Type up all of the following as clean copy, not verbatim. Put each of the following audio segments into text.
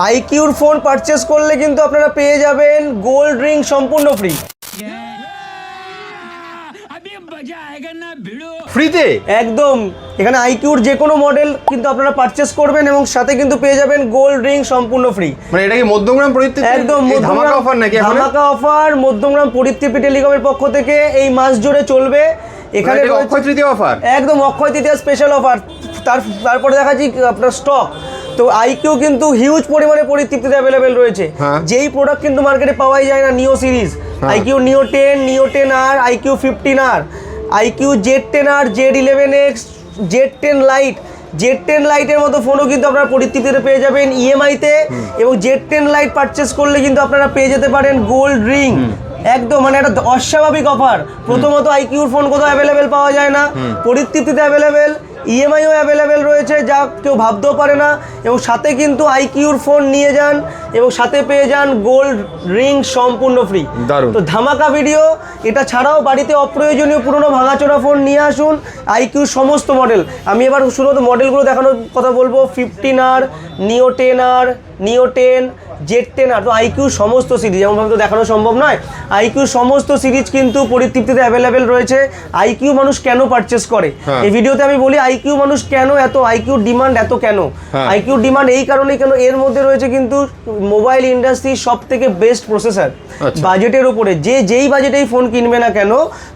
আইকিউর phone purchase করলে কিন্তু আপনারা পেয়ে যাবেন গোল্ড রিং সম্পূর্ণ ফ্রি। ফ্রিতে একদম, এখানে আইকিউর যে কোনো মডেল কিন্তু আপনারা পারচেস করবেন এবং সাথে কিন্তু পেয়ে যাবেন গোল্ড রিং সম্পূর্ণ ফ্রি। মানে এটা কি মধ্যমগ্রাম পরিতৃপ্তি একদম ধামাকা অফার নাকি? ধামাকা অফার মধ্যমগ্রাম পরিতৃপ্তি টেলিকমের পক্ষ থেকে এই মাস জুড়ে চলবে। এখানে অক্ষয় তৃতীয়া অফার, একদম অক্ষয় তৃতীয়া স্পেশাল অফার। তারপরে দেখাচ্ছি আপনার স্টক। তো আইকিউ কিন্তু হিউজ পরিমাণে পরিতৃপ্তিতে অ্যাভেলেবেল রয়েছে, যেই প্রোডাক্ট কিন্তু মার্কেটে পাওয়াই যায় না। নিও সিরিজ, আইকিউ নিও 10, নিও 10R, IQ 15R, IQ Z10R, Z11X, Z10 light, Z10 লাইটের মতো ফোনও কিন্তু আপনারা পরিতৃপ্তিতে পেয়ে যাবেন ইএমআইতে। এবং Z10 লাইট পারচেস করলে কিন্তু আপনারা পেয়ে যেতে পারেন গোল্ড রিং। একদম মানে একটা অস্বাভাবিক অফার। প্রথমত আইকিউর ফোন কোথাও অ্যাভেলেবেল পাওয়া যায় না, পরিতৃপ্তিতে অ্যাভেলেবেল, ইএমআইও অ্যাভেলেবেল রয়েছে, যা কেউ ভাবতেও পারে না। এবং সাথে কিন্তু আইকিউর ফোন নিয়ে যান এবং সাথে পেয়ে যান গোল্ড রিং সম্পূর্ণ ফ্রি। তো ধামাকা ভিডিও। এটা ছাড়াও বাড়িতে অপ্রয়োজনীয় পুরনো ভাঙাচোরা ফোন নিয়ে আসুন, আইকিউর সমস্ত মডেল। আমি এবার শুধুমাত্র মডেলগুলো দেখানোর কথা বলবো। 15R, নিও 10R, নিও 10, Z10R। তো আইকিউর সমস্ত সিরিজ, এমনভাবে তো দেখানো সম্ভব নয়, আইকিউর সমস্ত সিরিজ কিন্তু পরিতৃপ্তিতে অ্যাভেলেবেল রয়েছে। আইকিউ মানুষ কেন পারচেস করে এই ভিডিওতে আমি বলি, আইকিউ মানুষ কেন এত, আইকিউর ডিমান্ড এত কেন। আইকিউর ডিমান্ড এই কারণে কেন, এর মধ্যে রয়েছে কিন্তু মোবাইল ইন্ডাস্ট্রির সব থেকে বেস্ট প্রসেসর বাজেটের উপরে। যেই বাজেটেই ফোন কিনবে না কেন,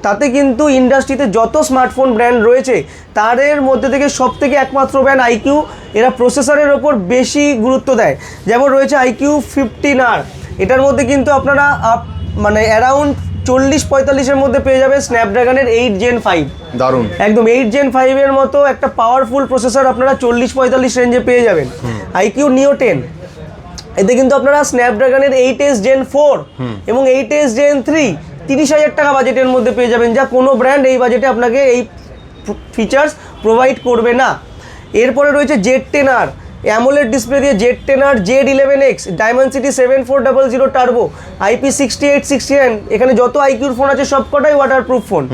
তাতে কিন্তু ইন্ডাস্ট্রিতে যত স্মার্টফোন ব্র্যান্ড রয়েছে তাদের মধ্যে থেকে সব থেকে একমাত্র ব্র্যান্ড আইকিউ। এরা প্রসেসরের ওপর বেশি গুরুত্ব দেয়। যেমন রয়েছে আইকিউ 15R, এটার মধ্যে কিন্তু আপনারা মানে অ্যারাউন্ড 40-45-এর মধ্যে পেয়ে যাবে স্ন্যাপড্রাগনের 8 Gen 5। দারুণ, একদম 8 Gen 5 এর মতো একটা পাওয়ারফুল প্রসেসর আপনারা 40-45 রেঞ্জে পেয়ে যাবেন। আইকিউ নিও 10, এতে কিন্তু আপনারা স্ন্যাপড্রাগনের 8S Gen 4 এবং 8S Gen 3 30,000 টাকা বাজেটের মধ্যে পেয়ে যাবেন, যা কোনো ব্র্যান্ড এই বাজেটে আপনাকে এই ফিচার্স প্রোভাইড করবে না। এরপরে রয়েছে Z10R, অ্যামোলেড ডিসপ্লে দিয়ে Z10R, Z11X, ডায়মন্ডসিটি 7400 টার্বো, IP6869। এখানে যত আইকিউর ফোন আছে সবকটাই ওয়াটারপ্রুফ ফোন।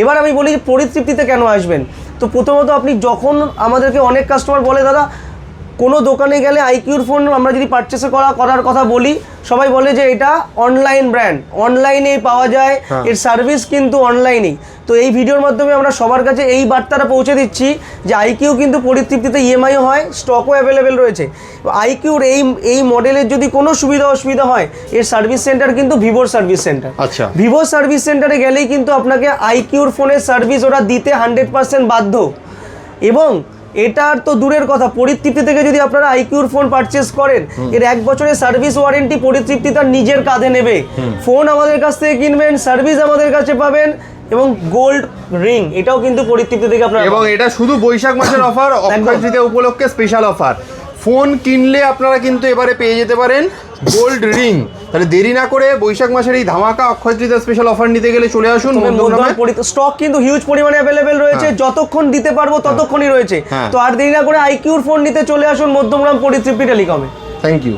এবার আমি বলি পরিতৃপ্তিতে কেন আসবেন। তো প্রথমত আপনি যখন আমাদেরকে অনেক কাস্টমার বলে দাদা কোনো দোকানে গেলে আইকিউর ফোন আমরা যদি পারচেস করার কথা বলি, সবাই বলে যে এটা অনলাইন ব্র্যান্ড, অনলাইনেই পাওয়া যায়, এর সার্ভিস কিন্তু অনলাইনেই। তো এই ভিডিওর মাধ্যমে আমরা সবার কাছে এই বার্তাটা পৌঁছে দিচ্ছি যে আইকিউ কিন্তু পরিতৃপ্তিতে ইএমআইও হয়, স্টকও অ্যাভেলেবেল রয়েছে। আইকিউর এই মডেলের যদি কোনো অসুবিধা হয়, এর সার্ভিস সেন্টার কিন্তু ভিভোর সার্ভিস সেন্টার। আচ্ছা, ভিভোর সার্ভিস সেন্টারে গেলেই কিন্তু আপনাকে আইকিউর ফোনের সার্ভিস ওরা দিতে 100% বাধ্য। এবং এটার তো দূরের কথা, পরিতৃপ্তি থেকে যদি আপনারা আইকিউর ফোন পারচেস করেন, এর 1 বছরের সার্ভিস ওয়ারেন্টি পরিতৃপ্তি তার নিজের কাঁধে নেবে। ফোন আমাদের কাছ থেকে কিনবেন, সার্ভিস আমাদের কাছে পাবেন এবং গোল্ড রিং এটাও কিন্তু পরিতৃপ্তি থেকে আপনারা। এবং এটা শুধু বৈশাখ মাসের অফার, অক্ষয় তৃতীয়া উপলক্ষে স্পেশাল অফার। ফোন কিনলে আপনারা কিন্তু এবারে পেয়ে যেতে পারেন গোল্ড রিং। তাহলে দেরি না করে বৈশাখ মাসের এই ধামাকা অক্ষয় তৃতীয়া স্পেশাল অফার নিতে গেলে চলে আসুন। স্টক কিন্তু হিউজ পরিমাণে অ্যাভেলেবেল রয়েছে, যতক্ষণ দিতে পারবো ততক্ষণই রয়েছে। তো আর দেরি না করে আইকিউর ফোন নিতে চলে আসুন মধ্যমগ্রাম পরিতৃপ্তি টেলিকমে। Thank you.